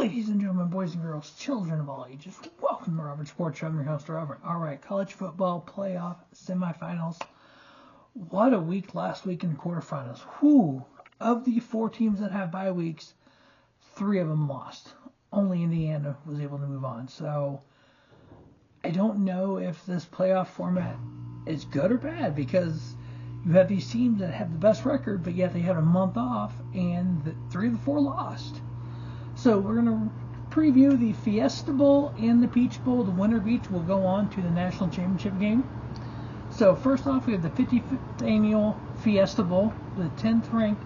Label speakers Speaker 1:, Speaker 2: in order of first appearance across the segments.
Speaker 1: Ladies and gentlemen, boys and girls, children of all ages, welcome to Robert Sports Show. I'm your host, Robert. All right, college football playoff semifinals. What a week last week in the quarterfinals. Whew. Of the 4 teams that have bye weeks, 3 of them lost. Only Indiana was able to move on. So I don't know if this playoff format is good or bad, because you have these teams that have the best record, but yet they had a month off, and 3 of the 4 lost. So we're going to preview the Fiesta Bowl and the Peach Bowl. The winner of each will go on to the national championship game. So first off, we have the 55th annual Fiesta Bowl. The 10th ranked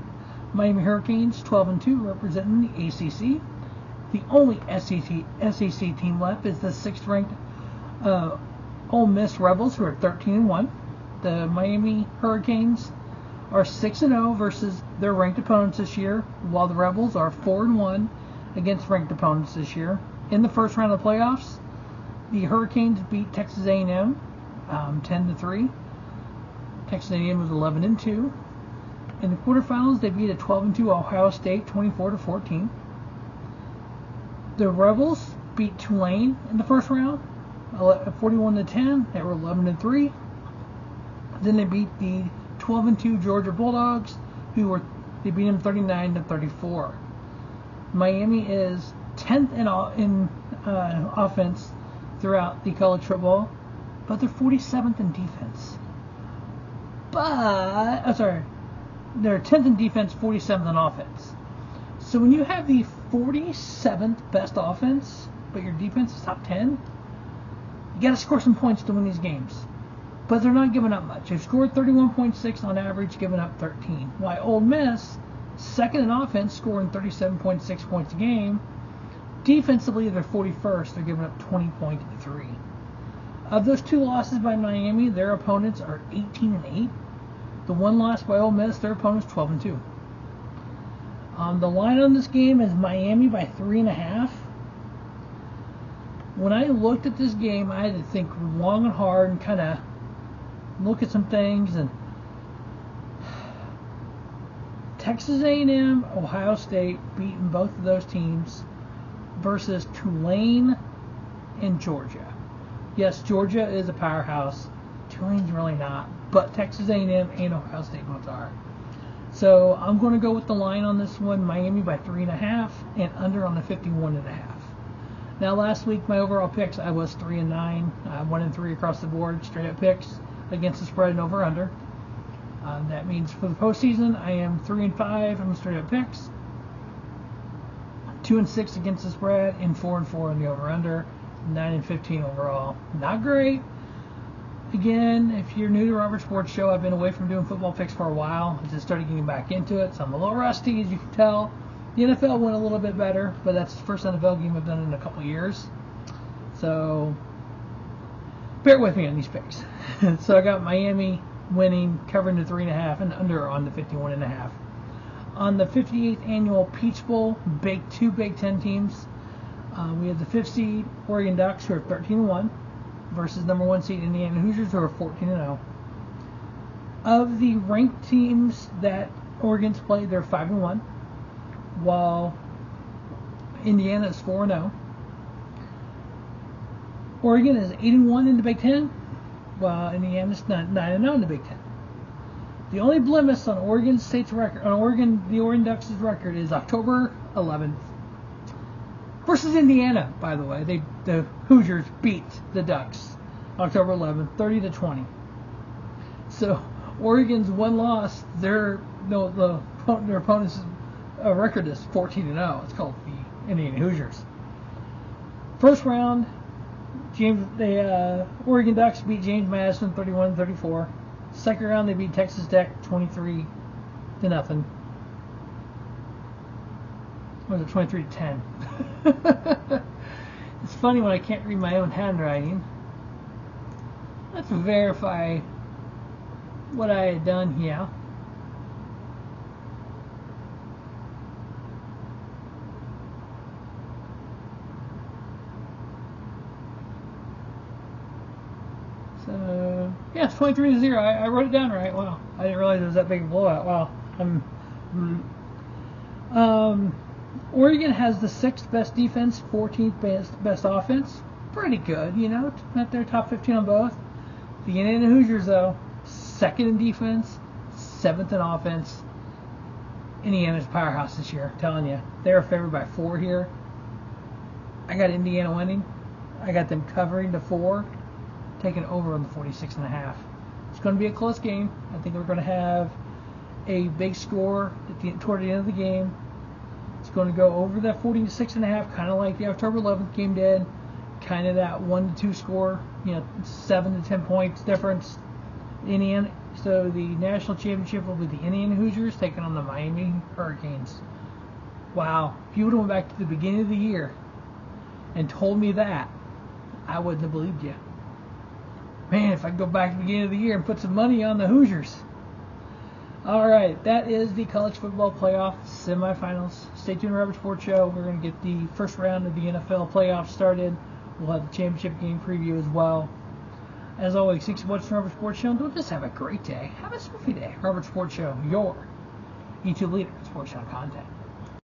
Speaker 1: Miami Hurricanes, 12-2, representing the ACC. The only SEC team left is the 6th ranked Ole Miss Rebels, who are 13-1. The Miami Hurricanes are 6-0 versus their ranked opponents this year, while the Rebels are 4-1 against ranked opponents this year. In the first round of the playoffs, the Hurricanes beat Texas A&M 10-3. Texas A&M was 11-2. In the quarterfinals, they beat a 12-2 Ohio State 24-14. The Rebels beat Tulane in the first round 41-10. They were 11-3. Then they beat the 12-2 Georgia Bulldogs, they beat them 39-34. Miami is 10th in offense throughout the college football, but they're 47th in defense. They're 10th in defense, 47th in offense. So when you have the 47th best offense, but your defense is top 10, you got to score some points to win these games. But they're not giving up much. They've scored 31.6 on average, giving up 13. While Ole Miss, second in offense, scoring 37.6 points a game. Defensively, they're 41st. They're giving up 20.3. Of those 2 losses by Miami, their opponents are 18-8. The 1 loss by Ole Miss, their opponent's 12-2. The line on this game is Miami by 3.5. When I looked at this game, I had to think long and hard and kind of look at some things. And Texas A&M, Ohio State beating both of those teams versus Tulane and Georgia. Yes, Georgia is a powerhouse. Tulane's really not, but Texas A&M and Ohio State both are. So I'm going to go with the line on this one, Miami by 3.5 and under on the 51.5. Now last week my overall picks, I was 3-9, 1-3 across the board, straight up picks against the spread and over under. That means for the postseason, I am 3-5 on the straight up picks, 2-6 against the spread, and 4-4 on the over under, 9-15 overall. Not great. Again, if you're new to Robert Sports Show, I've been away from doing football picks for a while. I just started getting back into it, so I'm a little rusty, as you can tell. The NFL went a little bit better, but that's the first NFL game I've done in a couple years. So bear with me on these picks. So I got Miami winning, covering the 3.5 and under on the 51.5. On the 58th annual Peach Bowl, 2 Big Ten teams. We have the 5th seed Oregon Ducks, who are 13-1, versus number 1 seed Indiana Hoosiers, who are 14-0. Of the ranked teams that Oregon's played, they're 5-1, while Indiana is 4-0. Oregon is 8-1 in the Big Ten, while Indiana's 9-0 in the Big Ten. The only blemish on Oregon State's record, the Oregon Ducks' record, is October 11th versus Indiana. By the way, the Hoosiers beat the Ducks October 11th, 30-20. So Oregon's 1 loss, their opponent's record is 14-0. It's called the Indiana Hoosiers. First round, Oregon Ducks beat James Madison 31-34. Second round, they beat Texas Tech 23-0. Or was it 23-10? It's funny when I can't read my own handwriting. Let's verify what I had done here. So, yeah, it's 23-0. I wrote it down right. Wow. I didn't realize it was that big a blowout. Wow. Oregon has the 6th best defense, 14th best offense. Pretty good, at their top 15 on both. The Indiana Hoosiers, though, 2nd in defense, 7th in offense. Indiana's powerhouse this year, I'm telling you. They're favored by 4 here. I got Indiana winning. I got them covering the 4, taking over on the 46.5. It's going to be a close game. I think we're going to have a big score toward the end of the game. It's going to go over that 46.5, kind of like the October 11th game did. Kind of that 1-2 score, 7 to 10 points difference. Indiana. So the national championship will be the Indiana Hoosiers taking on the Miami Hurricanes. Wow. If you would have went back to the beginning of the year and told me that, I wouldn't have believed you. Man, if I could go back to the beginning of the year and put some money on the Hoosiers. All right, that is the college football playoff semifinals. Stay tuned to Robert Sports Show. We're going to get the first round of the NFL playoffs started. We'll have the championship game preview as well. As always, thanks for watching Robert Sports Show. Don't just have a great day. Have a smoothie day. Robert Sports Show, your YouTube leader in sports show content.